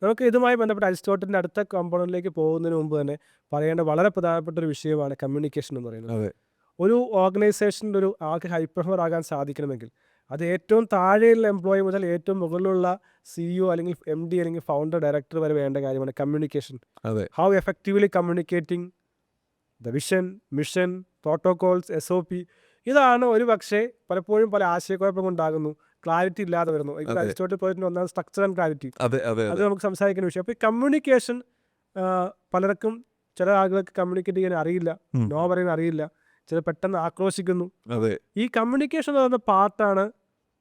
നമുക്ക് ഇതുമായി ബന്ധപ്പെട്ട അരിസ്റ്റോട്ടലിൻ്റെ അടുത്ത കമ്പോണന്റിലേക്ക് പോകുന്നതിന് മുമ്പ് തന്നെ പറയേണ്ട വളരെ പ്രധാനപ്പെട്ട ഒരു വിഷയമാണ് കമ്മ്യൂണിക്കേഷൻ എന്ന് പറയുന്നത്. അതെ. ഒരു ഓർഗനൈസേഷനിൽ ആൾക്ക് ഹൈ പെർഫോമർ ആകാൻ സാധിക്കണമെങ്കിൽ അത് ഏറ്റവും താഴെയുള്ള എംപ്ലോയി മുതൽ ഏറ്റവും മുകളിലുള്ള CEO അല്ലെങ്കിൽ MD അല്ലെങ്കിൽ ഫൗണ്ടർ ഡയറക്ടർ വരെ വേണ്ട കാര്യമാണ് കമ്മ്യൂണിക്കേഷൻ. അതെ. How effectively communicating the vision, mission, protocols, SOP. ഇതാണ് ഒരു പക്ഷേ പലപ്പോഴും പല ആശയക്കുഴപ്പങ്ങൾ ഉണ്ടാകുന്നു, ക്ലാരിറ്റി ഇല്ലാതെ വരുന്നു. അതെ. അരിസ്റ്റോട്ടിൽ പോയിട്ട് ഒന്നാണ് സ്ട്രക്ചർ ആൻഡ് ക്ലാരിറ്റി. അതെ. അതെ. അത് അതെ. നമുക്ക് സംസാരിക്കുന്ന വിഷയം. അപ്പോൾ ഈ കമ്മ്യൂണിക്കേഷൻ പലർക്കും ചില ആളുകൾക്ക് കമ്മ്യൂണിക്കേറ്റ് ചെയ്യാൻ അറിയില്ല, നോ പറയാൻ അറിയില്ല, ചില പെട്ടെന്ന് ആക്രോശിക്കുന്നു. അതെ. ഈ കമ്മ്യൂണിക്കേഷൻ എന്ന് പറയുന്ന പാർട്ടാണ്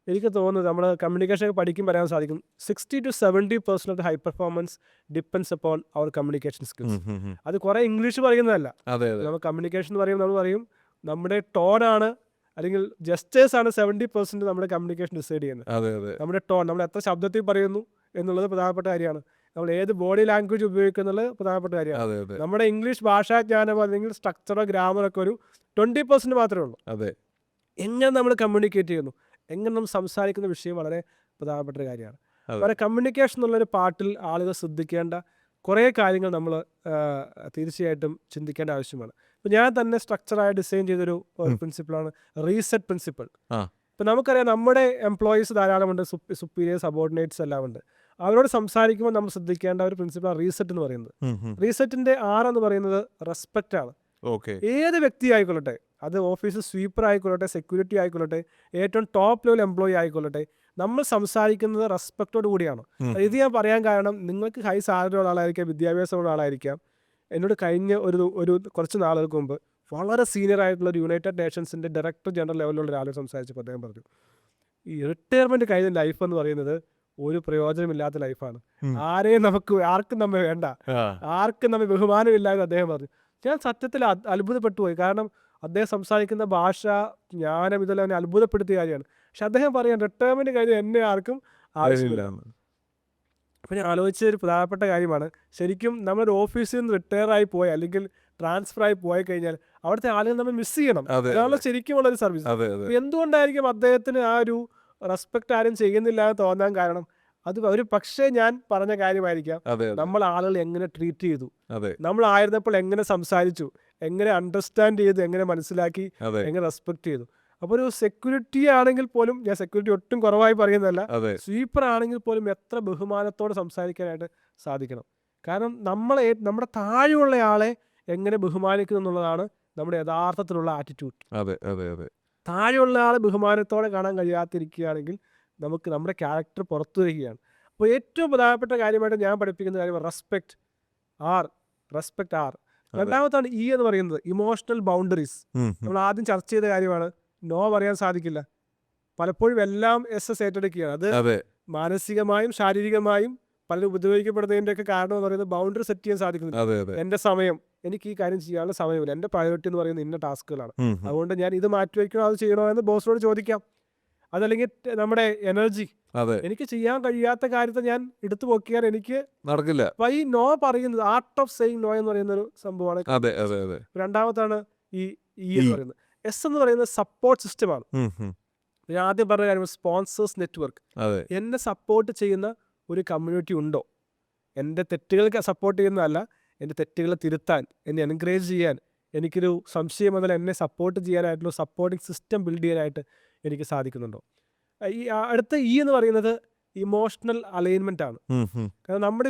എനിക്ക് തോന്നുന്നത് നമ്മൾ കമ്മ്യൂണിക്കേഷൻ പഠിക്കുമ്പോൾ പറയാൻ സാധിക്കും 60 to 70% of the high performance depends upon our communication skills. അത് കുറേ ഇംഗ്ലീഷ് പറയുന്നതല്ല. അതെ. അതെ. നമ്മൾ കമ്മ്യൂണിക്കേഷൻ എന്ന് പറയുമ്പോൾ നമ്മൾ പറയും നമ്മുടെ ടോണാണ് അല്ലെങ്കിൽ ജസ്റ്റേഴ്സാണ് 70% നമ്മുടെ കമ്മ്യൂണിക്കേഷൻ ഡിസൈഡ് ചെയ്യുന്നത്. അതെ. അതെ. നമ്മുടെ ടോൺ, നമ്മൾ എത്ര ശബ്ദത്തിൽ പറയുന്നു എന്നുള്ളത് പ്രധാനപ്പെട്ട കാര്യമാണ്. നമ്മൾ ഏത് ബോഡി ലാംഗ്വേജ് ഉപയോഗിക്കുന്നുള്ളത് പ്രധാനപ്പെട്ട കാര്യമാണ്. അതെ. അതെ. നമ്മുടെ ഇംഗ്ലീഷ് ഭാഷാജ്ഞാനം അല്ലെങ്കിൽ സ്ട്രക്ചറോ ഗ്രാമറൊക്കെ ഒരു 20% മാത്രമേ ഉള്ളൂ. അതെ. എങ്ങനെ നമ്മൾ കമ്മ്യൂണിക്കേറ്റ് ചെയ്യുന്നു, എങ്ങനെ നമ്മൾ സംസാരിക്കുന്ന വിഷയം വളരെ പ്രധാനപ്പെട്ട ഒരു കാര്യമാണ്. അതെ. അപ്പോൾ കമ്മ്യൂണിക്കേഷൻ എന്നുള്ളൊരു പാർട്ടിൽ ആളുകൾ ശ്രദ്ധിക്കേണ്ട കുറേ കാര്യങ്ങൾ നമ്മൾ തീർച്ചയായിട്ടും ചിന്തിക്കേണ്ട ആവശ്യമാണ്. ഇപ്പോൾ ഞാൻ തന്നെ സ്ട്രക്ചറായി ഡിസൈൻ ചെയ്തൊരു പ്രിൻസിപ്പിളാണ് റീസെറ്റ് പ്രിൻസിപ്പിൾ. ഇപ്പം നമുക്കറിയാം നമ്മുടെ എംപ്ലോയീസ് ധാരാളമുണ്ട്, സുപ്പീരിയർ സബോർഡിനേറ്റ്സ് എല്ലാം ഉണ്ട്. അവരോട് സംസാരിക്കുമ്പോൾ നമ്മൾ ശ്രദ്ധിക്കേണ്ട ഒരു പ്രിൻസിപ്പിളാണ് റീസെറ്റ് എന്ന് പറയുന്നത്. റീസെറ്റിൻ്റെ എന്ന് പറയുന്നത് റെസ്പെക്റ്റ് ആണ്. ഓക്കെ. ഏത് വ്യക്തി ആയിക്കൊള്ളട്ടെ, അത് ഓഫീസ് സ്വീപ്പർ ആയിക്കൊള്ളട്ടെ, സെക്യൂരിറ്റി ആയിക്കൊള്ളട്ടെ, ഏറ്റവും ടോപ്പ് ലെവൽ എംപ്ലോയി ആയിക്കൊള്ളട്ടെ, നമ്മൾ സംസാരിക്കുന്നത് റെസ്പെക്റ്റോട് കൂടിയാണ്. ഇത് ഞാൻ പറയാൻ കാരണം നിങ്ങൾക്ക് ഹൈ സാലറി ഉള്ള ആളായിരിക്കാം, വിദ്യാഭ്യാസമുള്ള ആളായിരിക്കാം. എന്നോട് കഴിഞ്ഞ ഒരു കുറച്ച് നാളുകൾക്ക് മുമ്പ് വളരെ സീനിയർ ആയിട്ടുള്ള ഒരു യുണൈറ്റഡ് നേഷൻസിൻ്റെ ഡയറക്ടർ ജനറൽ ലെവലിലുള്ള ഒരാളെ സംസാരിച്ചപ്പോൾ അദ്ദേഹം പറഞ്ഞു, ഈ റിട്ടയർമെൻറ്റ് കഴിഞ്ഞ ലൈഫ് എന്ന് പറയുന്നത് ഒരു പ്രയോജനമില്ലാത്ത ലൈഫാണ്. ആർക്കും നമ്മെ വേണ്ട, ആർക്കും നമ്മെ ബഹുമാനമില്ലാതെ അദ്ദേഹം പറഞ്ഞു. ഞാൻ സത്യത്തിൽ അത്ഭുതപ്പെട്ടു പോയി. കാരണം അദ്ദേഹം സംസാരിക്കുന്ന ഭാഷ, ജ്ഞാനം, ഇതെല്ലാം എന്നെ അത്ഭുതപ്പെടുത്തിയ കാര്യമാണ്. പക്ഷെ അദ്ദേഹം പറയാൻ റിട്ടയർമെൻറ്റ് കഴിഞ്ഞ് എന്നെ ആർക്കും ആവശ്യമില്ല. അപ്പോൾ ഞാൻ ആലോചിച്ച ഒരു പ്രധാനപ്പെട്ട കാര്യമാണ്, ശരിക്കും നമ്മളൊരു ഓഫീസിൽ നിന്ന് റിട്ടയർ ആയി പോയി അല്ലെങ്കിൽ ട്രാൻസ്ഫർ ആയി പോയി കഴിഞ്ഞാൽ അവിടുത്തെ ആളുകൾ നമ്മൾ മിസ് ചെയ്യണം. അതാണ് ശരിക്കുമുള്ളൊരു സർവീസ്. എന്തുകൊണ്ടായിരിക്കും അദ്ദേഹത്തിന് ആ ഒരു റെസ്പെക്റ്റ് ആരും ചെയ്യുന്നില്ല എന്ന് തോന്നാൻ കാരണം? അത് ഒരു പക്ഷേ ഞാൻ പറഞ്ഞ കാര്യമായിരിക്കാം. നമ്മൾ ആളുകൾ എങ്ങനെ ട്രീറ്റ് ചെയ്തു, നമ്മൾ ആയിരുന്നപ്പോൾ എങ്ങനെ സംസാരിച്ചു, എങ്ങനെ അണ്ടർസ്റ്റാൻഡ് ചെയ്തു, എങ്ങനെ മനസ്സിലാക്കി, എങ്ങനെ റെസ്പെക്ട് ചെയ്തു. അപ്പോൾ ഒരു സെക്യൂരിറ്റി ആണെങ്കിൽ പോലും, ഞാൻ സെക്യൂരിറ്റി ഒട്ടും കുറവായി പറയുന്നതല്ല, സ്വീപ്പർ ആണെങ്കിൽ പോലും എത്ര ബഹുമാനത്തോടെ സംസാരിക്കാനായിട്ട് സാധിക്കണം. കാരണം നമ്മുടെ താഴെയുള്ള ആളെ എങ്ങനെ ബഹുമാനിക്കുന്നു എന്നുള്ളതാണ് നമ്മുടെ യഥാർത്ഥത്തിലുള്ള ആറ്റിറ്റ്യൂഡ്. താഴെയുള്ള ആളെ ബഹുമാനത്തോടെ കാണാൻ കഴിയാതിരിക്കുകയാണെങ്കിൽ നമുക്ക് നമ്മുടെ ക്യാരക്ടർ പുറത്തു വരികയാണ്. അപ്പോൾ ഏറ്റവും പ്രധാനപ്പെട്ട കാര്യമായിട്ട് ഞാൻ പഠിപ്പിക്കുന്ന കാര്യം റെസ്പെക്ട് ആർ. രണ്ടാമത്താണ് എന്ന് പറയുന്നത് ഇമോഷണൽ ബൗണ്ടറീസ്. നമ്മൾ ആദ്യം ചർച്ച ചെയ്ത കാര്യമാണ്, നോ പറയാൻ സാധിക്കില്ല. പലപ്പോഴും എല്ലാം ഏറ്റെടുക്കുകയാണ്. അത് മാനസികമായും ശാരീരികമായും പലരും ഉപദ്രവിക്കപ്പെടുന്നതിൻ്റെയൊക്കെ കാരണം എന്ന് പറയുന്നത് ബൗണ്ടറി സെറ്റ് ചെയ്യാൻ സാധിക്കുന്നില്ല. എൻ്റെ സമയം, എനിക്ക് ഈ കാര്യം ചെയ്യാനുള്ള സമയമില്ല, എൻ്റെ പ്രയോറിറ്റി എന്ന് പറയുന്നത് ഇന്ന ടാസ്കുകളാണ്, അതുകൊണ്ട് ഞാൻ ഇത് മാറ്റിവെക്കണോ അത് ചെയ്യണോ എന്ന് ബോസിനോട് ചോദിക്കാം. അതല്ലെങ്കിൽ നമ്മുടെ എനർജി, എനിക്ക് ചെയ്യാൻ കഴിയാത്ത കാര്യത്തെ ഞാൻ എടുത്തു പൊക്കിയാൽ എനിക്ക് നടക്കില്ല. അപ്പോൾ ഈ നോ പറയുന്നത്, ആർട്ട് ഓഫ് സെയിങ് നോ എന്ന് പറയുന്ന ഒരു സംഭവമാണ്. രണ്ടാമത്താണ് ഈ എന്ന് പറയുന്നത്. എന്ന് പറയുന്നത് സപ്പോർട്ട് സിസ്റ്റമാണ്. ഞാൻ ആദ്യം പറഞ്ഞ കാര്യം സ്പോൺസേഴ്സ് നെറ്റ്വർക്ക്. എന്നെ സപ്പോർട്ട് ചെയ്യുന്ന ഒരു കമ്മ്യൂണിറ്റി ഉണ്ടോ? എൻ്റെ തെറ്റുകൾക്ക് സപ്പോർട്ട് ചെയ്യുന്നതല്ല, എൻ്റെ തെറ്റുകൾ തിരുത്താൻ, എന്നെ എൻകറേജ് ചെയ്യാൻ, എനിക്കൊരു സംശയം വന്നാൽ എന്നെ സപ്പോർട്ട് ചെയ്യാനായിട്ടുള്ള സപ്പോർട്ടിങ് സിസ്റ്റം ബിൽഡ് ചെയ്യാനായിട്ട് എനിക്ക് സാധിക്കുന്നുണ്ടോ? ഈ അടുത്ത എന്ന് പറയുന്നത് ഇമോഷണൽ അലൈൻമെൻ്റ് ആണ്. കാരണം നമ്മുടെ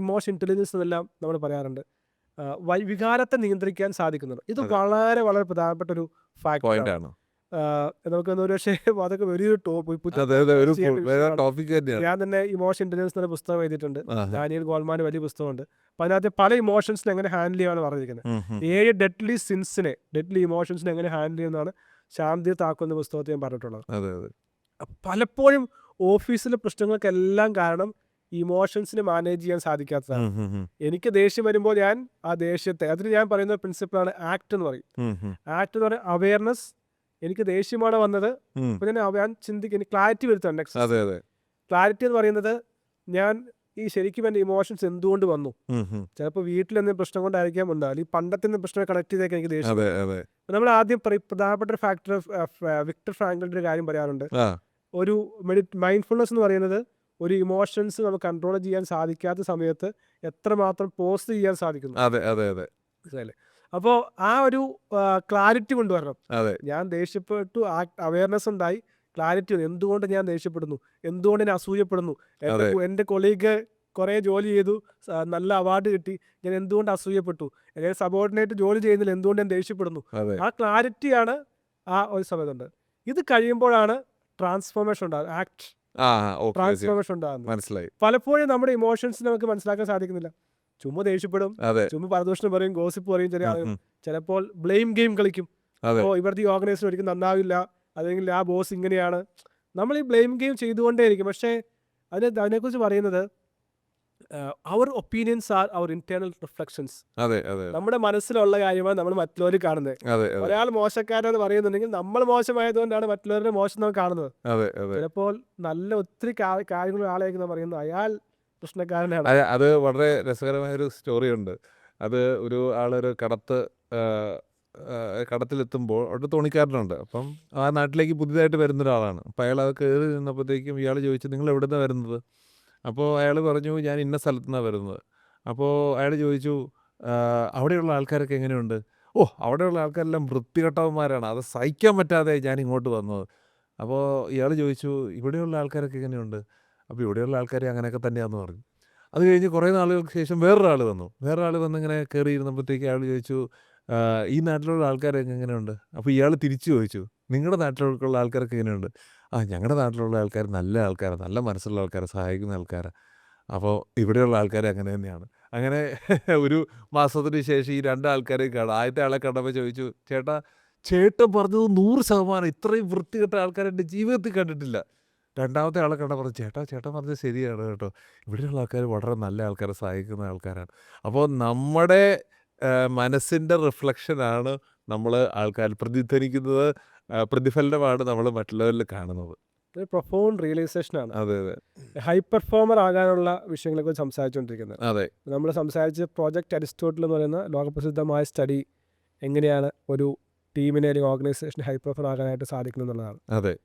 ഇമോഷൻ ഇൻ്റലിജൻസ് എന്നെല്ലാം നമ്മൾ പറയാറുണ്ട്. വികാരത്തെ നിയന്ത്രിക്കാൻ സാധിക്കുന്നുണ്ട്. ഇത് വളരെ വളരെ പ്രധാനപ്പെട്ട ഒരു ഫാക്ടറാണ്. നമുക്ക് പക്ഷേ അതൊക്കെ വലിയൊരു ടോപ്പിക്. ഞാൻ തന്നെ ഇമോഷൻ ഇന്റലിജൻസ് എന്ന പുസ്തകം എഴുതിയിട്ടുണ്ട്. ഡാനിയൽ ഗോൾമാൻ്റെ വലിയ പുസ്തകമുണ്ട്. അപ്പം അതിനകത്ത് പല ഇമോഷൻസിനെ എങ്ങനെ ഹാൻഡിൽ ചെയ്യാനാണ് പറഞ്ഞിരിക്കുന്നത്. 7 ഡെഡ്ലി ഇമോഷൻസിനെ എങ്ങനെ ഹാൻഡിൽ ചെയ്യുന്നതാണ് ശാന്തി താക്കുന്ന പുസ്തകത്തിൽ ഞാൻ പറഞ്ഞിട്ടുള്ളത്. പലപ്പോഴും ഓഫീസിലെ പ്രശ്നങ്ങൾക്കെല്ലാം കാരണം ഇമോഷൻസിനെ മാനേജ് ചെയ്യാൻ സാധിക്കാത്തതാണ്. എനിക്ക് ദേഷ്യം വരുമ്പോൾ ഞാൻ ആ ദേഷ്യത്തെ, അതിന് ഞാൻ പറയുന്ന പ്രിൻസിപ്പിളാണ് ആക്ട് എന്ന് പറയും. ആക്ട് എന്ന് പറയുന്നത് അവയർനെസ്. എനിക്ക് ദേഷ്യമാണ് വന്നത്, അപ്പോൾ ഞാൻ ചിന്തിക്കും, ക്ലാരിറ്റി വരുത്താൻ. ക്ലാരിറ്റി എന്ന് പറയുന്നത് ഞാൻ ശരിക്കും എൻ്റെ ഇമോഷൻസ് എന്തുകൊണ്ട് വന്നു. ചിലപ്പോൾ വീട്ടിൽ എന്തെങ്കിലും പ്രശ്നം കൊണ്ടായിരിക്കാം ഉണ്ടാവില്ല, ഈ പണ്ടത്തെ പ്രശ്നം കണക്ട് ചെയ്തേക്കാൻ എനിക്ക് ദേഷ്യം. നമ്മൾ ആദ്യം പ്രധാനപ്പെട്ട ഒരു ഫാക്ടർ വിക്ടർ ഫ്രാങ്ക്ലിൻ്റെ ഒരു കാര്യം പറയാറുണ്ട്. ഒരു മൈൻഡ്ഫുൾനെസ് എന്ന് പറയുന്നത് ഒരു ഇമോഷൻസ് നമുക്ക് കൺട്രോൾ ചെയ്യാൻ സാധിക്കാത്ത സമയത്ത് എത്രമാത്രം പോസ്റ്റ് ചെയ്യാൻ സാധിക്കുന്നു. അതെ അതെ അതെ മനസ്സിലായില്ലേ? അപ്പോൾ ആ ഒരു ക്ലാരിറ്റി കൊണ്ടുവരണം. അതെ ഞാൻ ദേഷ്യപ്പെട്ടു, ആ അവയർനെസ് ഉണ്ടായി, ക്ലാരിറ്റി വന്നു. എന്തുകൊണ്ട് ഞാൻ ദേഷ്യപ്പെടുന്നു, എന്തുകൊണ്ട് ഞാൻ അസൂയപ്പെടുന്നു, അതെ എൻ്റെ കൊളീഗ് കുറേ ജോലി ചെയ്തു, നല്ല അവാർഡ് കിട്ടി, ഞാൻ എന്തുകൊണ്ട് അസൂയപ്പെട്ടു, അല്ലെങ്കിൽ സബോർഡിനേറ്റ് ജോലി ചെയ്യുന്നില്ല, എന്തുകൊണ്ട് ഞാൻ ദേഷ്യപ്പെടുന്നു. അതെ ആ ക്ലാരിറ്റിയാണ് ആ ഒരു സമയത്തുണ്ട്. ഇത് കഴിയുമ്പോഴാണ് ട്രാൻസ്ഫോർമേഷൻ ഉണ്ടാകുന്നത്, ആക്ട് ആ ഓക്കെ ട്രാൻസ്ഫോർമേഷൻ ഉണ്ടാകുന്നത്. മനസ്സിലായി. പലപ്പോഴും നമ്മുടെ ഇമോഷൻസ് നമുക്ക് മനസ്സിലാക്കാൻ സാധിക്കുന്നില്ല. ചുമ്മാ ദേഷ്യപ്പെടും, അതെ ചുമ്മാ പരദൂഷണം പറയും, ഗോസിപ്പ് പറയും ചില ആളുകൾ. ഉം. ചിലപ്പോൾ ബ്ലെയിം ഗെയിം കളിക്കും. അതെ അപ്പോൾ ഇവിടുത്തെ ഈ ഓർഗനൈസേഷൻ ഒരിക്കലും നന്നാവില്ല, അല്ലെങ്കിൽ ആ ബോസ് ഇങ്ങനെയാണ്. നമ്മൾ ഈ ബ്ലെയിം ഗെയിം ചെയ്തുകൊണ്ടേയിരിക്കും. പക്ഷേ അതിനെക്കുറിച്ച് പറയുന്നത് അവർ ഒപ്പീനിയൻസ് ആർ അവർ ഇന്റേണൽ റിഫ്ലക്ഷൻസ്. അതെ അതെ നമ്മുടെ മനസ്സിലുള്ള കാര്യമാണ് നമ്മൾ മറ്റുള്ളവർ കാണുന്നത്. അതെ അതെ ഒരാൾ മോശക്കാരെന്ന് പറയുന്നുണ്ടെങ്കിൽ നമ്മൾ മോശമായതുകൊണ്ടാണ് മറ്റുള്ളവരുടെ മോശം നമ്മൾ കാണുന്നത്. അതെ അതെ ചിലപ്പോൾ നല്ല ഒത്തിരി കാര്യങ്ങൾ ആളേക്ക് നാം പറയുന്നത് അയാൾ പ്രശ്നക്കാരനാണ്. അത് വളരെ രസകരമായൊരു സ്റ്റോറി ഉണ്ട്. അത് ഒരു ആളൊരു കടത്തിലെത്തുമ്പോൾ അവിടെ തോണിക്കാരനുണ്ട്. അപ്പം ആ നാട്ടിലേക്ക് പുതിയതായിട്ട് വരുന്ന ഒരാളാണ്. അപ്പം അയാൾ അത് കയറി നിന്നപ്പോഴത്തേക്കും ഇയാൾ ചോദിച്ചു, നിങ്ങൾ എവിടെ നിന്നാണ് വരുന്നത്? അപ്പോൾ അയാൾ പറഞ്ഞു, ഞാൻ ഇന്ന സ്ഥലത്തു നിന്നാണ് വരുന്നത്. അപ്പോൾ അയാൾ ചോദിച്ചു, അവിടെയുള്ള ആൾക്കാരൊക്കെ എങ്ങനെയുണ്ട്? ഓ, അവിടെയുള്ള ആൾക്കാരെല്ലാം വൃത്തികെട്ടവന്മാരാണ്, അത് സഹിക്കാൻ പറ്റാതെ ഞാൻ ഇങ്ങോട്ട് വന്നത്. അപ്പോൾ ഇയാൾ ചോദിച്ചു, ഇവിടെയുള്ള ആൾക്കാരൊക്കെ എങ്ങനെയുണ്ട്? അപ്പോൾ ഇവിടെയുള്ള ആൾക്കാർ അങ്ങനെയൊക്കെ തന്നെയാണെന്ന് പറഞ്ഞു. അത് കഴിഞ്ഞ് കുറേ നാളുകൾക്ക് ശേഷം വേറൊരാൾ വന്ന് ഇങ്ങനെ കയറി ഇരുന്നപ്പോഴത്തേക്ക് അയാൾ ചോദിച്ചു, ഈ നാട്ടിലുള്ള ആൾക്കാരൊക്കെ എങ്ങനെയുണ്ട്? അപ്പോൾ ഇയാൾ തിരിച്ചു ചോദിച്ചു, നിങ്ങളുടെ നാട്ടിലുള്ള ആൾക്കാരൊക്കെ എങ്ങനെയുണ്ട്? ഞങ്ങളുടെ നാട്ടിലുള്ള ആൾക്കാർ നല്ല ആൾക്കാരാണ്, നല്ല മനസ്സുള്ള ആൾക്കാരാണ്, സഹായിക്കുന്ന ആൾക്കാരാണ്. അപ്പോൾ ഇവിടെയുള്ള ആൾക്കാർ അങ്ങനെ തന്നെയാണ്. അങ്ങനെ ഒരു മാസത്തിന് ശേഷം ഈ 2 ആൾക്കാരെയും കാണാം. ആദ്യത്തെ ആളെ കണ്ടപ്പോൾ ചോദിച്ചു, ചേട്ടൻ പറഞ്ഞത് 100% ഇത്രയും വൃത്തികെട്ട ആൾക്കാരെ എൻ്റെ ജീവിതത്തിൽ കണ്ടിട്ടില്ല. രണ്ടാമത്തെ ആളെ കണ്ടാൽ പറഞ്ഞു, ചേട്ടൻ പറഞ്ഞത് ശരിയാണ് കേട്ടോ, ഇവിടെയുള്ള ആൾക്കാർ വളരെ നല്ല ആൾക്കാരെ, സഹായിക്കുന്ന ആൾക്കാരാണ്. അപ്പോൾ നമ്മുടെ മനസ്സിൻ്റെ റിഫ്ലക്ഷനാണ് നമ്മൾ ആൾക്കാർ പ്രതിധ്വനിക്കുന്നത്, പ്രതിഫലനമാണ് നമ്മൾ മറ്റുള്ളവരിൽ കാണുന്നത്. ഒരു പ്രൊഫൗണ്ട് റിയലൈസേഷനാണ്. അതെ അതെ ഹൈ പെർഫോമർ ആകാനുള്ള വിഷയങ്ങളെക്കുറിച്ച് സംസാരിച്ചുകൊണ്ടിരിക്കുന്നത്. അതെ നമ്മൾ സംസാരിച്ച് പ്രോജക്റ്റ് അരിസ്റ്റോട്ടിൽ എന്ന് പറയുന്ന ലോകപ്രസിദ്ധമായ സ്റ്റഡി എങ്ങനെയാണ് ഒരു ടീമിനെ അല്ലെങ്കിൽ ഓർഗനൈസേഷൻ ഹൈ പെർഫോമർ ആകാനായിട്ട് സാധിക്കുന്നത് എന്നുള്ളതാണ്. അതെ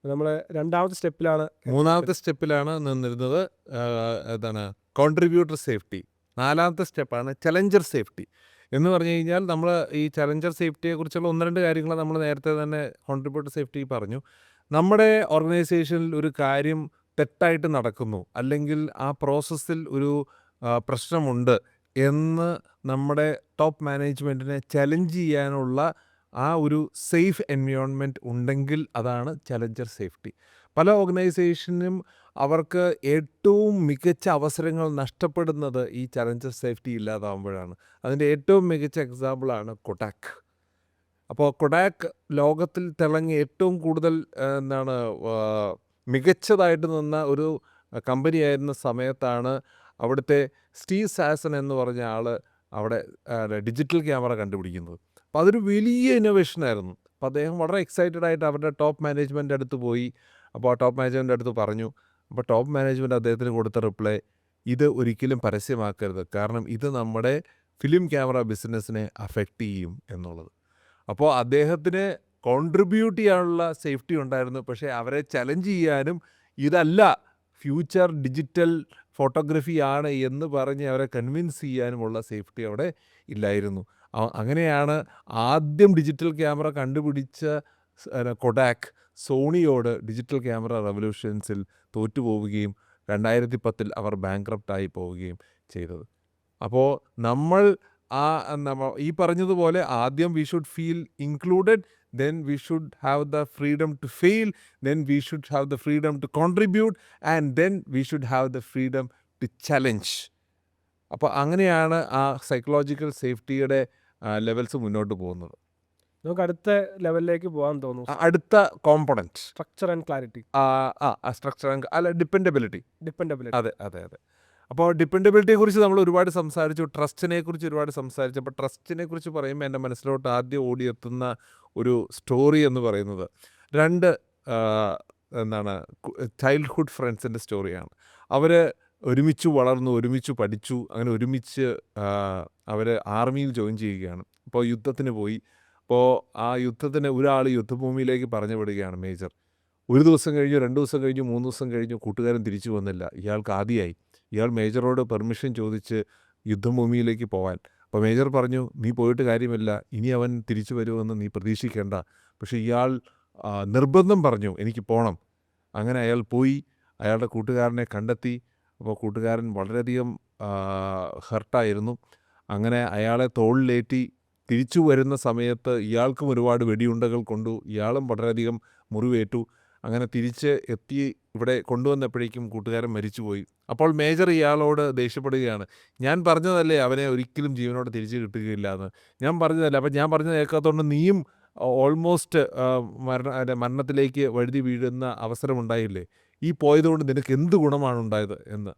നമ്മൾ രണ്ടാമത്തെ സ്റ്റെപ്പിലാണ്. മൂന്നാമത്തെ സ്റ്റെപ്പിലാണ് നിന്നിരുന്നത് എന്താണ് കോൺട്രിബ്യൂട്ടർ സേഫ്റ്റി. 4ാമത്തെ സ്റ്റെപ്പാണ് ചലഞ്ചർ സേഫ്റ്റി. എന്ന് പറഞ്ഞു കഴിഞ്ഞാൽ നമ്മൾ ഈ ചലഞ്ചർ സേഫ്റ്റിയെക്കുറിച്ചുള്ള 1-2 കാര്യങ്ങൾ നമ്മൾ നേരത്തെ തന്നെ കോൺട്രിബ്യൂട്ടർ സേഫ്റ്റി പറഞ്ഞു. നമ്മുടെ ഓർഗനൈസേഷനിൽ ഒരു കാര്യം തെറ്റായിട്ട് നടക്കുന്നു, അല്ലെങ്കിൽ ആ പ്രോസസ്സിൽ ഒരു പ്രശ്നമുണ്ട് എന്ന് നമ്മുടെ ടോപ്പ് മാനേജ്മെൻറ്റിനെ ചലഞ്ച് ചെയ്യാനുള്ള ആ ഒരു സേഫ് എൻവയോൺമെൻറ്റ് ഉണ്ടെങ്കിൽ അതാണ് ചലഞ്ചർ സേഫ്റ്റി. പല ഓർഗനൈസേഷനും അവർക്ക് ഏറ്റവും മികച്ച അവസരങ്ങൾ നഷ്ടപ്പെടുന്നത് ഈ ചലഞ്ചർ സേഫ്റ്റി ഇല്ലാതാവുമ്പോഴാണ്. അതിൻ്റെ ഏറ്റവും മികച്ച എക്സാമ്പിളാണ് കൊഡാക്ക്. അപ്പോൾ കൊഡാക്ക് ലോകത്തിൽ തിളങ്ങി ഏറ്റവും കൂടുതൽ മികച്ചതായിട്ട് നിന്ന ഒരു കമ്പനിയായിരുന്ന സമയത്താണ് അവിടുത്തെ സ്റ്റീവ് സാസൺ എന്ന് പറഞ്ഞ ആൾ അവിടെ ഡിജിറ്റൽ ക്യാമറ കണ്ടുപിടിക്കുന്നത്. അപ്പോൾ അതൊരു വലിയ ഇന്നോവേഷനായിരുന്നു. അപ്പോൾ അദ്ദേഹം വളരെ എക്സൈറ്റഡ് ആയിട്ട് അവരുടെ ടോപ്പ് മാനേജ്മെൻ്റ് അടുത്ത് പോയി. അപ്പോൾ ആ ടോപ്പ് മാനേജ്മെൻ്റ് അടുത്ത് പറഞ്ഞു. അപ്പോൾ ടോപ്പ് മാനേജ്മെൻറ്റ് അദ്ദേഹത്തിന് കൊടുത്ത റിപ്ലൈ, ഇത് ഒരിക്കലും പരസ്യമാക്കരുത്, കാരണം ഇത് നമ്മുടെ ഫിലിം ക്യാമറ ബിസിനസ്സിനെ അഫക്റ്റ് ചെയ്യും എന്നുള്ളത്. അപ്പോൾ അദ്ദേഹത്തിന് കോൺട്രിബ്യൂട്ട് ചെയ്യാനുള്ള സേഫ്റ്റി ഉണ്ടായിരുന്നു, പക്ഷേ അവരെ ചലഞ്ച് ചെയ്യാനും ഇതല്ല ഫ്യൂച്ചർ ഡിജിറ്റൽ ഫോട്ടോഗ്രഫിയാണ് എന്ന് പറഞ്ഞ് അവരെ കൺവിൻസ് ചെയ്യാനുമുള്ള സേഫ്റ്റി അവിടെ ഇല്ലായിരുന്നു. അങ്ങനെയാണ് ആദ്യം ഡിജിറ്റൽ ക്യാമറ കണ്ടുപിടിച്ച കൊഡാക്ക് സോണിയോട് ഡിജിറ്റൽ ക്യാമറ റെവല്യൂഷൻസിൽ തോറ്റുപോവുകയും 2010 അവർ ബാങ്ക്രപ്റ്റായി പോവുകയും ചെയ്തത്. അപ്പോൾ നമ്മൾ ഈ പറഞ്ഞതുപോലെ ആദ്യം we should feel included, then we should have the freedom to fail, then we should have the freedom to contribute, and then we should have the freedom to challenge. അപ്പോൾ അങ്ങനെയാണ് ആ സൈക്കോളജിക്കൽ സേഫ്റ്റിയുടെ ലെവൽസ് മുന്നോട്ട് പോകുന്നത്. നമുക്ക് അടുത്ത ലെവലിലേക്ക് പോകാൻ തോന്നുന്നു. അടുത്ത component structure and clarity. Structure അല്ല ഡിപ്പെൻഡബിലിറ്റി. ഡിപ്പെൻഡബിലിറ്റി. അതെ. അപ്പോൾ ഡിപ്പെൻഡബിലിറ്റിയെക്കുറിച്ച് നമ്മൾ ഒരുപാട് സംസാരിച്ചു, ട്രസ്റ്റിനെക്കുറിച്ച് ഒരുപാട് സംസാരിച്ചു. അപ്പോൾ ട്രസ്റ്റിനെക്കുറിച്ച് പറയുമ്പോൾ എൻ്റെ മനസ്സിലോട്ട് ആദ്യം ഓടിയെത്തുന്ന ഒരു സ്റ്റോറി എന്ന് പറയുന്നത് 2 ചൈൽഡ്ഹുഡ് ഫ്രണ്ട്സിൻ്റെ സ്റ്റോറിയാണ്. അവർ ഒരുമിച്ച് വളർന്നു, ഒരുമിച്ച് പഠിച്ചു, അങ്ങനെ ഒരുമിച്ച് അവർ ആർമിയിൽ ജോയിൻ ചെയ്യുകയാണ്. അപ്പോൾ യുദ്ധത്തിന് പോയി. അപ്പോൾ ആ യുദ്ധത്തിന് ഒരാൾ യുദ്ധഭൂമിയിലേക്ക് പറഞ്ഞു വിടുകയാണ് മേജർ. 1 ദിവസം കഴിഞ്ഞു, 2 ദിവസം കഴിഞ്ഞു, 3 ദിവസം കഴിഞ്ഞു, കൂട്ടുകാരൻ തിരിച്ചു വന്നില്ല. ഇയാൾക്ക് ആദിയായി. ഇയാൾ മേജറോട് പെർമിഷൻ ചോദിച്ച് യുദ്ധഭൂമിയിലേക്ക് പോകാൻ. അപ്പോൾ മേജർ പറഞ്ഞു, നീ പോയിട്ട് കാര്യമില്ല, ഇനി അവൻ തിരിച്ചു വരുമെന്ന് നീ പ്രതീക്ഷിക്കേണ്ട. പക്ഷേ ഇയാൾ നിർബന്ധം പറഞ്ഞു, എനിക്ക് പോകണം. അങ്ങനെ അയാൾ പോയി, അയാളുടെ കൂട്ടുകാരനെ കണ്ടെത്തി. അപ്പോൾ കൂട്ടുകാരൻ വളരെയധികം ഹർട്ടായിരുന്നു. അങ്ങനെ അയാളെ തോളിലേറ്റി തിരിച്ചു വരുന്ന സമയത്ത് ഇയാൾക്കും ഒരുപാട് വെടിയുണ്ടകൾ കൊണ്ടു. ഇയാളും വളരെയധികം മുറിവേറ്റു. അങ്ങനെ തിരിച്ച് എത്തി ഇവിടെ കൊണ്ടുവന്നപ്പോഴേക്കും കൂട്ടുകാരൻ മരിച്ചുപോയി. അപ്പോൾ മേജർ ഇയാളോട് ദേഷ്യപ്പെടുകയാണ്, ഞാൻ പറഞ്ഞതല്ലേ അവനെ ഒരിക്കലും ജീവനോടെ തിരിച്ചു കിട്ടുകയില്ല എന്ന്. ഞാൻ പറഞ്ഞതല്ലേ, അപ്പം ഞാൻ പറഞ്ഞത് കേൾക്കാത്തതുകൊണ്ട് നീയും ഓൾമോസ്റ്റ് മരണത്തിലേക്ക് വഴുതി വീഴുന്ന അവസരമുണ്ടായില്ലേ, ഈ പോയതുകൊണ്ട് നിനക്ക് എന്ത് ഗുണമാണ് ഉണ്ടായത് എന്ന്.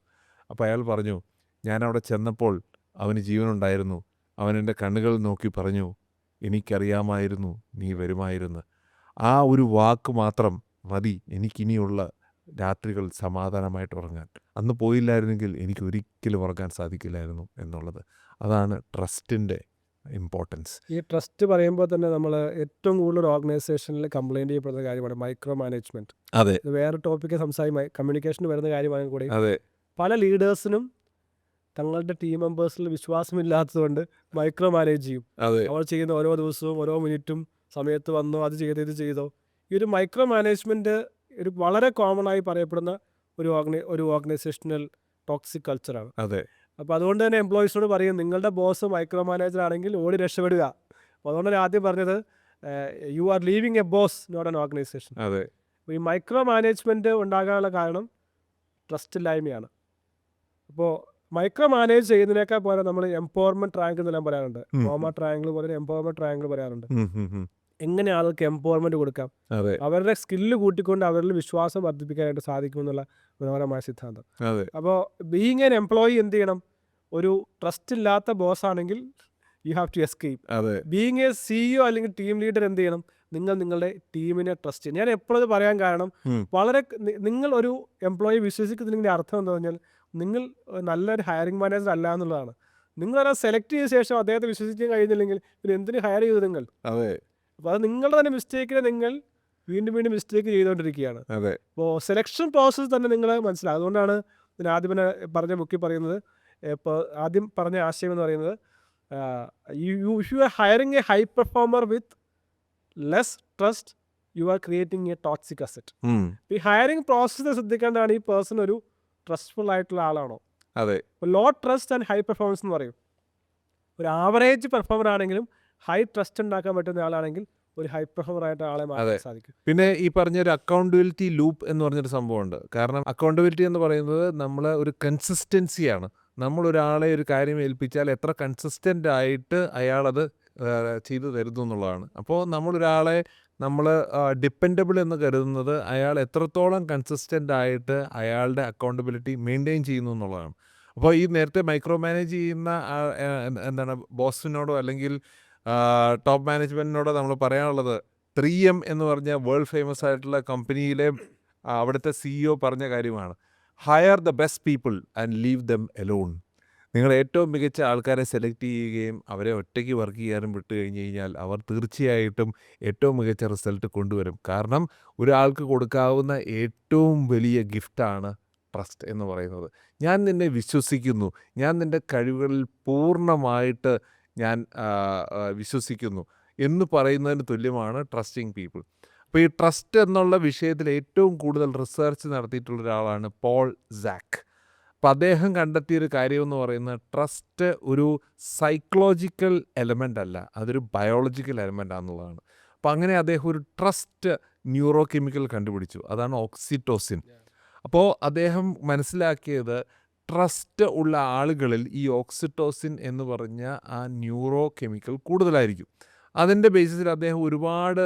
അപ്പോൾ അയാൾ പറഞ്ഞു, ഞാനവിടെ ചെന്നപ്പോൾ അവന് ജീവനുണ്ടായിരുന്നു. അവൻ എൻ്റെ കണ്ണുകൾ നോക്കി പറഞ്ഞു, എനിക്കറിയാമായിരുന്നു നീ വരുമായിരുന്നു. ആ ഒരു വാക്ക് മാത്രം മതി എനിക്കിനിയുള്ള രാത്രികൾ സമാധാനമായിട്ട് ഉറങ്ങാൻ. അന്ന് പോയില്ലായിരുന്നെങ്കിൽ എനിക്ക് ഒരിക്കലും ഉറങ്ങാൻ സാധിക്കില്ലായിരുന്നു എന്നുള്ളത്. അതാണ് ട്രസ്റ്റിൻ്റെ ഇമ്പോർട്ടൻസ്. ഈ ട്രസ്റ്റ് പറയുമ്പോൾ തന്നെ നമ്മൾ ഏറ്റവും കൂടുതൽ ഒരു ഓർഗനൈസേഷനിൽ കംപ്ലൈൻറ്റ് ചെയ്യപ്പെടുന്ന കാര്യമാണ് മൈക്രോ മാനേജ്മെൻറ്റ്. അതെ ഇത് വേറെ ടോപ്പിക്ക് കമ്മ്യൂണിക്കേഷന് വരുന്ന കാര്യമാണ് കൂടി. അതെ പല ലീഡേഴ്സിനും തങ്ങളുടെ ടീം മെമ്പേഴ്സിൽ വിശ്വാസമില്ലാത്തതുകൊണ്ട് മൈക്രോ മാനേജ് ചെയ്യും. അതെ അവർ ചെയ്യുന്ന ഓരോ ദിവസവും ഓരോ മിനിറ്റും സമയത്ത് വന്നോ അത് ചെയ്തോ ഇത് ചെയ്തോ. ഈ ഒരു മൈക്രോ മാനേജ്മെൻറ്റ് ഒരു വളരെ കോമൺ ആയി പറയപ്പെടുന്ന ഒരു ഓർഗനൈസേഷണൽ ടോക്സിക് കൾച്ചറാണ്. അതെ അപ്പോൾ അതുകൊണ്ട് തന്നെ എംപ്ലോയീസിനോട് പറയും, നിങ്ങളുടെ ബോസ് മൈക്രോ മാനേജർ ആണെങ്കിൽ ഓടി രക്ഷപ്പെടുക. അപ്പോൾ അതുകൊണ്ടാണ് ആദ്യം പറഞ്ഞത് you are leaving a boss not an organization. അതെ അപ്പോൾ ഈ മൈക്രോ മാനേജ്മെൻറ്റ് ഉണ്ടാകാനുള്ള കാരണം ട്രസ്റ്റ് ഇല്ലായ്മയാണ്. അപ്പോൾ മൈക്രോ മാനേജ് ചെയ്യുന്നതിനേക്കാൾ പോലെ നമ്മൾ എംപവർമെൻറ്റ് ട്രയാങ്കിൾ എന്നെല്ലാം പറയാറുണ്ട്. ഫോമ ട്രയാങ്കിൾ പോലെ എംപവർമെൻറ്റ് ട്രയാങ്കിൾ പറയാറുണ്ട്. എങ്ങനെ ആൾക്ക് എംപവർമെൻറ്റ് കൊടുക്കാം, അതെ അവരുടെ സ്കില്ല് കൂട്ടിക്കൊണ്ട് അവരിൽ വിശ്വാസം വർദ്ധിപ്പിക്കാനായിട്ട് സാധിക്കുമെന്നുള്ള മനോഹരമായ സിദ്ധാന്തം. അതെ അപ്പോൾ ബീയിങ് എൻ എംപ്ലോയി എന്ത് ചെയ്യണം, ഒരു ട്രസ്റ്റ് ഇല്ലാത്ത ബോസ് ആണെങ്കിൽ യു ഹാവ് ടു എസ്കേപ്പ്. അതെ ബീയിങ് എ CEO അല്ലെങ്കിൽ ടീം ലീഡർ എന്ത് ചെയ്യണം, നിങ്ങൾ നിങ്ങളുടെ ടീമിനെ ട്രസ്റ്റ് ചെയ്യണം. ഞാൻ എപ്പോഴും പറയാൻ കാരണം വളരെ നിങ്ങൾ ഒരു എംപ്ലോയി വിശ്വസിക്കുന്നതിൻ്റെ അർത്ഥം എന്താ പറഞ്ഞാൽ നിങ്ങൾ നല്ലൊരു ഹയറിംഗ് മാനേജർ അല്ല എന്നുള്ളതാണ്. നിങ്ങളത് സെലക്ട് ചെയ്ത ശേഷം അദ്ദേഹത്തെ വിശ്വസിക്കാൻ കഴിയുന്നില്ലെങ്കിൽ പിന്നെ എന്തിന് ഹയർ ചെയ്തു നിങ്ങൾ? അതെ അപ്പോൾ അത് നിങ്ങളുടെ തന്നെ മിസ്റ്റേക്കിനെ നിങ്ങൾ വീണ്ടും വീണ്ടും മിസ്റ്റേക്ക് ചെയ്തുകൊണ്ടിരിക്കുകയാണ്. അതെ അപ്പോൾ സെലക്ഷൻ പ്രോസസ്സ് തന്നെ നിങ്ങൾ മനസ്സിലാകും. അതുകൊണ്ടാണ് ഞാൻ ആദ്യം തന്നെ പറഞ്ഞ ബുക്കിൽ പറയുന്നത്, ഇപ്പോൾ ആദ്യം പറഞ്ഞ ആശയം എന്ന് പറയുന്നത് you are hiring A high performer with less trust you are creating A toxic asset. ഈ ഹയറിംഗ് പ്രോസസ്സിനെ ശ്രദ്ധിക്കേണ്ടതാണ്, ഈ പേഴ്സൺ ഒരു ട്രസ്റ്റ്ഫുൾ ആയിട്ടുള്ള ആളാണോ. അതെ law trust and high performance എന്ന് പറയും. ഒരു ആവറേജ് പെർഫോമർ ആണെങ്കിലും ഹൈ ട്രസ്റ്റ് ഉണ്ടാക്കാൻ പറ്റുന്ന ആളാണെങ്കിൽ ഒരു ഹൈ പെർഫോമർ ആയിട്ട് ആളെ മാറ്റാൻ സാധിക്കും. പിന്നെ ഈ പറഞ്ഞൊരു അക്കൗണ്ടബിലിറ്റി ലൂപ്പ് എന്ന് പറഞ്ഞൊരു സംഭവമുണ്ട്. കാരണം അക്കൗണ്ടബിലിറ്റി എന്ന് പറയുന്നത് നമ്മൾ ഒരു കൺസിസ്റ്റൻസിയാണ്. നമ്മളൊരാളെ ഒരു കാര്യം ഏൽപ്പിച്ചാൽ എത്ര കൺസിസ്റ്റൻ്റ് ആയിട്ട് അയാളത് ചെയ്തു തരുന്നു എന്നുള്ളതാണ്. അപ്പോൾ നമ്മളൊരാളെ ഡിപ്പെൻഡബിൾ എന്ന് കരുതുന്നത് അയാൾ എത്രത്തോളം കൺസിസ്റ്റൻ്റ് ആയിട്ട് അയാളുടെ അക്കൗണ്ടബിലിറ്റി മെയിൻറ്റെയിൻ ചെയ്യുന്നു എന്നുള്ളതാണ്. അപ്പോൾ ഈ നേരത്തെ മൈക്രോ മാനേജ് ചെയ്യുന്ന എന്താണ് ബോസിനോടോ അല്ലെങ്കിൽ ടോപ്പ് മാനേജ്മെൻറ്റിനോടോ നമ്മൾ പറയാനുള്ളത് 3M എന്ന് പറഞ്ഞ വേൾഡ് ഫേമസ് ആയിട്ടുള്ള കമ്പനിയിലെ അവിടുത്തെ CEO പറഞ്ഞ കാര്യമാണ്, hire the best people and leave them alone. നിങ്ങൾ ഏറ്റവും മികച്ച ആൾക്കാരെ സെലക്ട് ചെയ്യുകയും അവരെ ഒറ്റയ്ക്ക് വർക്ക് ചെയ്യാനും വിട്ട് കഴിഞ്ഞ് കഴിഞ്ഞാൽ അവർ തീർച്ചയായിട്ടും ഏറ്റവും മികച്ച റിസൾട്ട് കൊണ്ടുവരും. കാരണം ഒരാൾക്ക് കൊടുക്കാവുന്ന ഏറ്റവും വലിയ ഗിഫ്റ്റാണ് ട്രസ്റ്റ് എന്ന് പറയുന്നത്. ഞാൻ നിന്നെ വിശ്വസിക്കുന്നു, ഞാൻ നിൻ്റെ കഴിവുകളിൽ പൂർണ്ണമായിട്ട് ഞാൻ വിശ്വസിക്കുന്നു എന്ന് പറയുന്നതിന് തുല്യമാണ് ട്രസ്റ്റിംഗ് പീപ്പിൾ. അപ്പോൾ ഈ ട്രസ്റ്റ് എന്നുള്ള വിഷയത്തിൽ ഏറ്റവും കൂടുതൽ റിസർച്ച് നടത്തിയിട്ടുള്ള ഒരാളാണ് പോൾ സാക്ക്. അപ്പോൾ അദ്ദേഹം കണ്ടെത്തിയൊരു കാര്യമെന്ന് പറയുന്നത് ട്രസ്റ്റ് ഒരു സൈക്കോളജിക്കൽ എലമെൻ്റ് അല്ല, അതൊരു ബയോളജിക്കൽ എലമെൻ്റ് ആണെന്നുള്ളതാണ്. അപ്പോൾ അങ്ങനെ അദ്ദേഹം ഒരു ട്രസ്റ്റ് ന്യൂറോ കെമിക്കൽ കണ്ടുപിടിച്ചു, അതാണ് ഓക്സിറ്റോസിൻ. അപ്പോൾ അദ്ദേഹം മനസ്സിലാക്കിയത് ട്രസ്റ്റ് ഉള്ള ആളുകളിൽ ഈ ഓക്സിറ്റോസിൻ എന്ന് പറഞ്ഞ ആ ന്യൂറോ കെമിക്കൽ കൂടുതലായിരിക്കും. അതിൻ്റെ ബേസിസിൽ അദ്ദേഹം ഒരുപാട്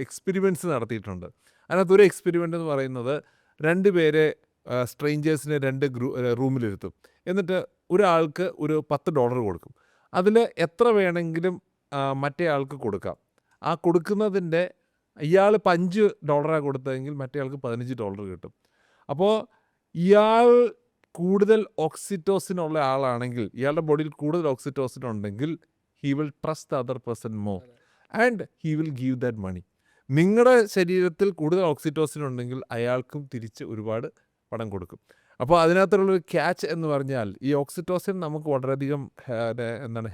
എക്സ്പെരിമെൻറ്റ്സ് നടത്തിയിട്ടുണ്ട്. അതിനകത്തൊരു എക്സ്പെരിമെൻ്റ് എന്ന് പറയുന്നത് 2 പേരെ സ്ട്രേഞ്ചേഴ്സിനെ 2 റൂമിലിരുത്തും. എന്നിട്ട് ഒരാൾക്ക് ഒരു $10 കൊടുക്കും. അതിൽ എത്ര വേണമെങ്കിലും മറ്റേ ആൾക്ക് കൊടുക്കാം. ആ കൊടുക്കുന്നതിൻ്റെ ഇയാൾ $5 കൊടുത്തതെങ്കിൽ മറ്റേ ആൾക്ക് $15 കിട്ടും. അപ്പോൾ ഇയാൾ കൂടുതൽ ഓക്സിറ്റോസിൻ ഉള്ള ആളാണെങ്കിൽ, ഇയാളുടെ ബോഡിയിൽ കൂടുതൽ ഓക്സിറ്റോസിൻ ഉണ്ടെങ്കിൽ he will trust the other person more and he will give that money. നിങ്ങളുടെ ശരീരത്തിൽ കൂടുതൽ ഓക്സിറ്റോസിൻ ഉണ്ടെങ്കിൽ അയാൾക്കും തിരിച്ച് ഒരുപാട് പണം കൊടുക്കും. അപ്പോൾ അതിനകത്തുള്ളൊരു ക്യാച്ച് എന്ന് പറഞ്ഞാൽ ഈ ഓക്സിറ്റോസിൻ നമുക്ക് വളരെയധികം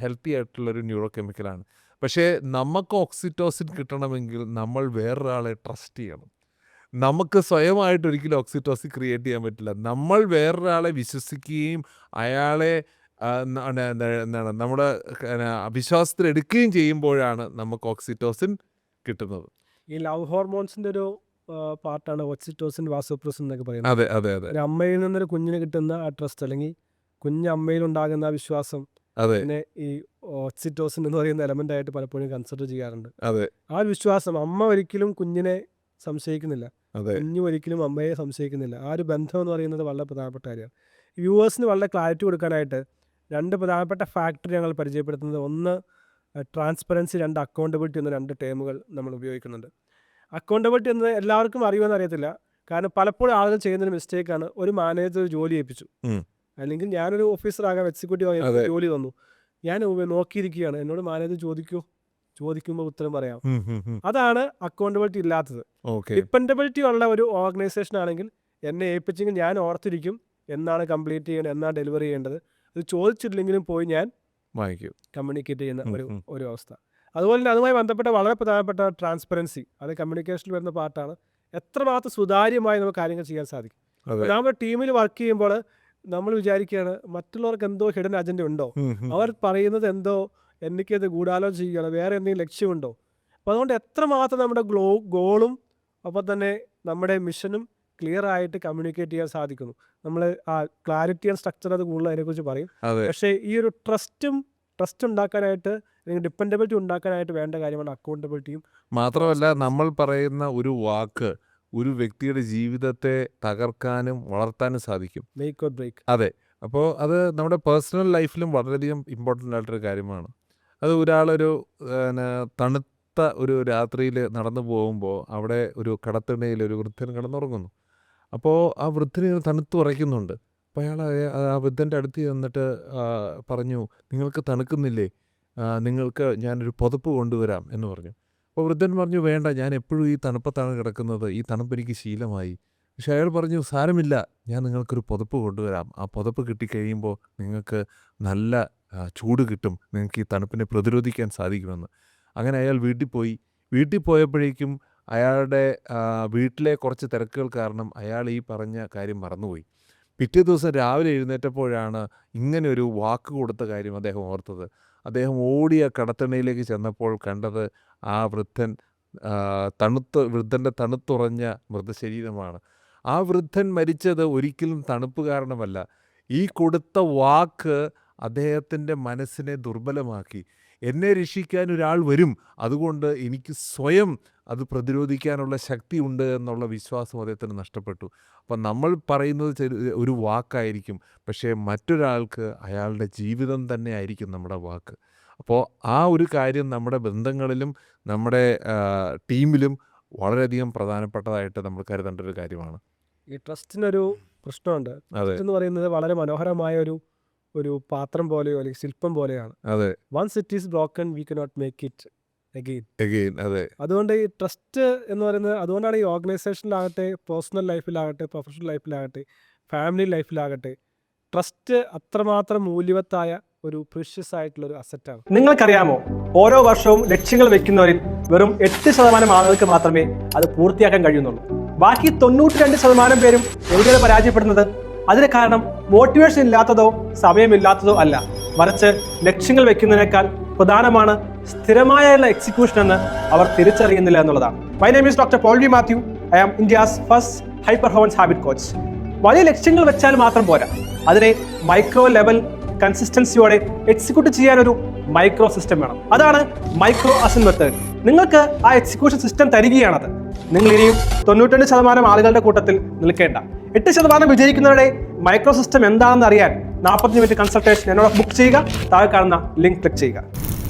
ഹെൽത്തി ആയിട്ടുള്ളൊരു ന്യൂറോ കെമിക്കലാണ്. പക്ഷേ നമുക്ക് ഓക്സിറ്റോസിൻ കിട്ടണമെങ്കിൽ നമ്മൾ വേറൊരാളെ ട്രസ്റ്റ് ചെയ്യണം. നമുക്ക് സ്വയമായിട്ട് ഒരിക്കലും ഓക്സിറ്റോസിൻ ക്രിയേറ്റ് ചെയ്യാൻ പറ്റില്ല. നമ്മൾ വേറൊരാളെ വിശ്വസിക്കുകയും അയാളെ എന്താണ് നമ്മുടെ വിശ്വാസത്തിലെടുക്കുകയും ചെയ്യുമ്പോഴാണ് നമുക്ക് ഓക്സിറ്റോസിൻ കിട്ടുന്നത്. ഈ ലവ് ഹോർമോൺസിന്റെ ഒരു പാർട്ടാണ് ഓക്സിറ്റോസിൻ, വാസോപ്രസിൻ എന്നൊക്കെ പറയുന്നത്. അതെ അതെ അതെ ഒരു അമ്മയിൽ നിന്നൊരു കുഞ്ഞിന് കിട്ടുന്ന ആ ട്രസ്റ്റ്, അല്ലെങ്കിൽ കുഞ്ഞ് അമ്മയിൽ ഉണ്ടാകുന്ന ആ വിശ്വാസം, അതെ പിന്നെ ഈ ഓക്സിറ്റോസിൻ എന്ന് പറയുന്ന എലമെന്റ് ആയിട്ട് പലപ്പോഴും കൺസിഡർ ചെയ്യാറുണ്ട്. അതെ ആ ഒരു വിശ്വാസം, അമ്മ ഒരിക്കലും കുഞ്ഞിനെ സംശയിക്കുന്നില്ല, അതെ കുഞ്ഞു ഒരിക്കലും അമ്മയെ സംശയിക്കുന്നില്ല. ആ ഒരു ബന്ധം എന്ന് പറയുന്നത് വളരെ പ്രധാനപ്പെട്ട കാര്യമാണ്. വ്യൂവേഴ്സിന് വളരെ ക്ലാരിറ്റി കൊടുക്കാനായിട്ട് 2 പ്രധാനപ്പെട്ട ഫാക്ടർ ഞങ്ങൾ പരിചയപ്പെടുത്തുന്നത്. ഒന്ന് ട്രാൻസ്പെറൻസി, 2 അക്കൗണ്ടബിലിറ്റി എന്ന 2 ടേമുകൾ നമ്മൾ ഉപയോഗിക്കുന്നുണ്ട്. അക്കൗണ്ടബിലിറ്റി എന്നത് എല്ലാവർക്കും അറിയുമെന്ന് അറിയത്തില്ല. കാരണം പലപ്പോഴും ആളുകൾ ചെയ്യുന്നൊരു മിസ്റ്റേക്കാണ്, ഒരു മാനേജർ ഒരു ജോലി ഏൽപ്പിച്ചു, അല്ലെങ്കിൽ ഞാനൊരു ഓഫീസറാകാം, എക്സിക്യൂട്ടീവ് ആകാം, ജോലി തന്നു, ഞാൻ നോക്കിയിരിക്കുകയാണ്, എന്നോട് മാനേജർ ചോദിക്കുമ്പോൾ ഉത്തരം പറയാം. അതാണ് അക്കൗണ്ടബിലിറ്റി ഇല്ലാത്തത്. ഡിപ്പെൻഡബിലിറ്റി ഉള്ള ഒരു ഓർഗനൈസേഷൻ ആണെങ്കിൽ എന്നെ ഏൽപ്പിച്ചെങ്കിൽ ഞാൻ ഓർത്തിരിക്കും എന്നാണ് കംപ്ലീറ്റ് ചെയ്യേണ്ടത്, എന്നാണ് ഡെലിവറി ചെയ്യേണ്ടത്. അത് ചോദിച്ചിട്ടില്ലെങ്കിലും പോയി ഞാൻ കമ്മ്യൂണിക്കേറ്റ് ചെയ്യുന്ന ഒരു അവസ്ഥ. അതുപോലെ തന്നെ അതുമായി ബന്ധപ്പെട്ട വളരെ പ്രധാനപ്പെട്ട ട്രാൻസ്പെറൻസി, അത് കമ്മ്യൂണിക്കേഷനിൽ വരുന്ന പാർട്ടാണ്. എത്രമാത്രം സുതാര്യമായി നമുക്ക് കാര്യങ്ങൾ ചെയ്യാൻ സാധിക്കും. നമ്മുടെ ടീമിൽ വർക്ക് ചെയ്യുമ്പോൾ നമ്മൾ വിചാരിക്കുകയാണ് മറ്റുള്ളവർക്ക് എന്തോ ഹിഡൻ അജണ്ട ഉണ്ടോ, അവർ പറയുന്നത് എന്തോ എനിക്കത് ഗൂഢാലോചന ചെയ്യുകയാണ്, വേറെ എന്തെങ്കിലും ലക്ഷ്യമുണ്ടോ. അപ്പോൾ അതുകൊണ്ട് എത്രമാത്രം നമ്മുടെ ഗോളും ഒപ്പം തന്നെ നമ്മുടെ മിഷനും ക്ലിയർ ആയിട്ട് കമ്മ്യൂണിക്കേറ്റ് ചെയ്യാൻ സാധിക്കുന്നു. നമ്മൾ ആ ക്ലാരിറ്റി ആൻഡ് സ്ട്രക്ചർ അത് കൂടുതൽ അതിനെക്കുറിച്ച് പറയും. പക്ഷേ ഈ ഒരു ട്രസ്റ്റ് ഉണ്ടാക്കാനായിട്ട്, അല്ലെങ്കിൽ ഡിപ്പെൻഡബിലിറ്റി ഉണ്ടാക്കാനായിട്ട് വേണ്ട കാര്യമാണ് അക്കൗണ്ടബിലിറ്റിയും. മാത്രമല്ല നമ്മൾ പറയുന്ന ഒരു വാക്ക് ഒരു വ്യക്തിയുടെ ജീവിതത്തെ തകർക്കാനും വളർത്താനും സാധിക്കും. Make or break. അതെ. അപ്പോൾ അത് നമ്മുടെ പേഴ്സണൽ ലൈഫിലും വളരെയധികം ഇമ്പോർട്ടൻ്റ് ആയിട്ടൊരു കാര്യമാണ്. അത് ഒരാളൊരു തണുത്ത ഒരു രാത്രിയിൽ നടന്നു പോകുമ്പോൾ അവിടെ ഒരു കടത്തിണയിൽ ഒരു വൃദ്ധൻ കിടന്നുറങ്ങുന്നു. അപ്പോൾ ആ വൃദ്ധന് തണുത്ത് ഉറയ്ക്കുന്നുണ്ട്. അപ്പോൾ അയാൾ ആ വൃദ്ധൻ്റെ അടുത്ത് ചെന്നിട്ട് പറഞ്ഞു, നിങ്ങൾക്ക് തണുക്കുന്നില്ലേ, നിങ്ങൾക്ക് ഞാനൊരു പുതപ്പ് കൊണ്ടുവരാം എന്ന് പറഞ്ഞു. അപ്പോൾ വൃദ്ധൻ പറഞ്ഞു, വേണ്ട, ഞാൻ എപ്പോഴും ഈ തണുപ്പത്താണ് കിടക്കുന്നത്, ഈ തണുപ്പ് എനിക്ക് ശീലമായി. പക്ഷെ അയാൾ പറഞ്ഞു, സാരമില്ല, ഞാൻ നിങ്ങൾക്കൊരു പുതപ്പ് കൊണ്ടുവരാം, ആ പുതപ്പ് കിട്ടിക്കഴിയുമ്പോൾ നിങ്ങൾക്ക് നല്ല ചൂട് കിട്ടും, നിങ്ങൾക്ക് ഈ തണുപ്പിനെ പ്രതിരോധിക്കാൻ സാധിക്കുമെന്ന്. അങ്ങനെ അയാൾ വീട്ടിൽ പോയപ്പോഴേക്കും അയാളുടെ വീട്ടിലെ കുറച്ച് തിരക്കുകൾ കാരണം അയാൾ ഈ പറഞ്ഞ കാര്യം മറന്നുപോയി. പിറ്റേ ദിവസം രാവിലെ എഴുന്നേറ്റപ്പോഴാണ് ഇങ്ങനെ ഒരു വാക്ക് കൊടുത്ത കാര്യം അദ്ദേഹം ഓർത്തത്. അദ്ദേഹം ഓടിയ കടത്തിണയിലേക്ക് ചെന്നപ്പോൾ കണ്ടത് ആ വൃദ്ധൻ്റെ തണുത്തുറഞ്ഞ മൃതശരീരമാണ്. ആ വൃദ്ധൻ മരിച്ചത് ഒരിക്കലും തണുപ്പ് കാരണമല്ല. ഈ കൊടുത്ത വാക്ക് അദ്ദേഹത്തിൻ്റെ മനസ്സിനെ ദുർബലമാക്കി. എന്നെ രക്ഷിക്കാൻ ഒരാൾ വരും, അതുകൊണ്ട് എനിക്ക് സ്വയം അത് പ്രതിരോധിക്കാനുള്ള ശക്തിയുണ്ട് എന്നുള്ള വിശ്വാസം അദ്ദേഹത്തിന് നഷ്ടപ്പെട്ടു. അപ്പം നമ്മൾ പറയുന്നത് ഒരു വാക്കായിരിക്കും, പക്ഷേ മറ്റൊരാൾക്ക് അയാളുടെ ജീവിതം തന്നെ ആയിരിക്കും നമ്മുടെ വാക്ക്. അപ്പോൾ ആ ഒരു കാര്യം നമ്മുടെ ബന്ധങ്ങളിലും നമ്മുടെ ടീമിലും വളരെയധികം പ്രധാനപ്പെട്ടതായിട്ട് നമ്മൾ കരുതേണ്ട ഒരു കാര്യമാണ്. ഈ ട്രസ്റ്റിനൊരു പ്രശ്നമുണ്ട്. ട്രസ്റ്റ് എന്ന് പറയുന്നത് വളരെ മനോഹരമായ ഒരു പാത്രം പോലെയോ അല്ലെങ്കിൽ ശില്പം പോലെയാണ്. അതെ. Once it is broken we cannot make it again. അതെ. അതുകൊണ്ട് ഈ ട്രസ്റ്റ് എന്ന് പറയുന്നത്, അതുകൊണ്ടാണ് ഈ ഓർഗനൈസേഷനിലാകട്ടെ, പേഴ്സണൽ ലൈഫിലാകട്ടെ, പ്രൊഫഷണൽ ലൈഫിലാകട്ടെ, ഫാമിലി ലൈഫിലാകട്ടെ, ട്രസ്റ്റ് അത്രമാത്രം മൂല്യവത്തായ ഒരു പ്രീഷ്യസ് ആയിട്ടുള്ളൊരു അസറ്റാണ്. നിങ്ങൾക്കറിയാമോ, ഓരോ വർഷവും ലക്ഷ്യങ്ങൾ വെക്കുന്നവരിൽ വെറും 8% ആളുകൾക്ക് മാത്രമേ അത് പൂർത്തിയാക്കാൻ കഴിയുന്നുള്ളൂ. ബാക്കി 92% പേരും എവിടെയാണ് പരാജയപ്പെടുന്നത്? അതിന് കാരണം മോട്ടിവേഷൻ ഇല്ലാത്തതോ സമയമില്ലാത്തതോ അല്ല, മറിച്ച് ലക്ഷ്യങ്ങൾ വെക്കുന്നതിനേക്കാൾ പ്രധാനമാണ് സ്ഥിരമായ എക്സിക്യൂഷൻ എന്ന് അവർ തിരിച്ചറിയുന്നില്ല എന്നുള്ളതാണ്. My name is doctor Paul V Mathew. I am India's first high performance habit coach. വലിയ ലക്ഷ്യങ്ങൾ വെച്ചാൽ മാത്രം പോരാ, അതിനെ മൈക്രോ ലെവൽ കൺസിസ്റ്റൻസിയോടെ എക്സിക്യൂട്ട് ചെയ്യാനൊരു മൈക്രോ സിസ്റ്റം വേണം. അതാണ് മൈക്രോ അസൻ മെത്തേഡ്. നിങ്ങൾക്ക് ആ എക്സിക്യൂഷൻ സിസ്റ്റം തരികയാണത്. നിങ്ങൾ ഇനിയും 92% ആളുകളുടെ കൂട്ടത്തിൽ നിൽക്കേണ്ട. 8% വിജയിക്കുന്നവരുടെ മൈക്രോ സിസ്റ്റം എന്താണെന്ന് അറിയാൻ 45 മിനിറ്റ് കൺസൾട്ടേഷൻ എന്നോട് ബുക്ക് ചെയ്യുക. താഴെ കാണുന്ന ലിങ്ക് ക്ലിക്ക് ചെയ്യുക.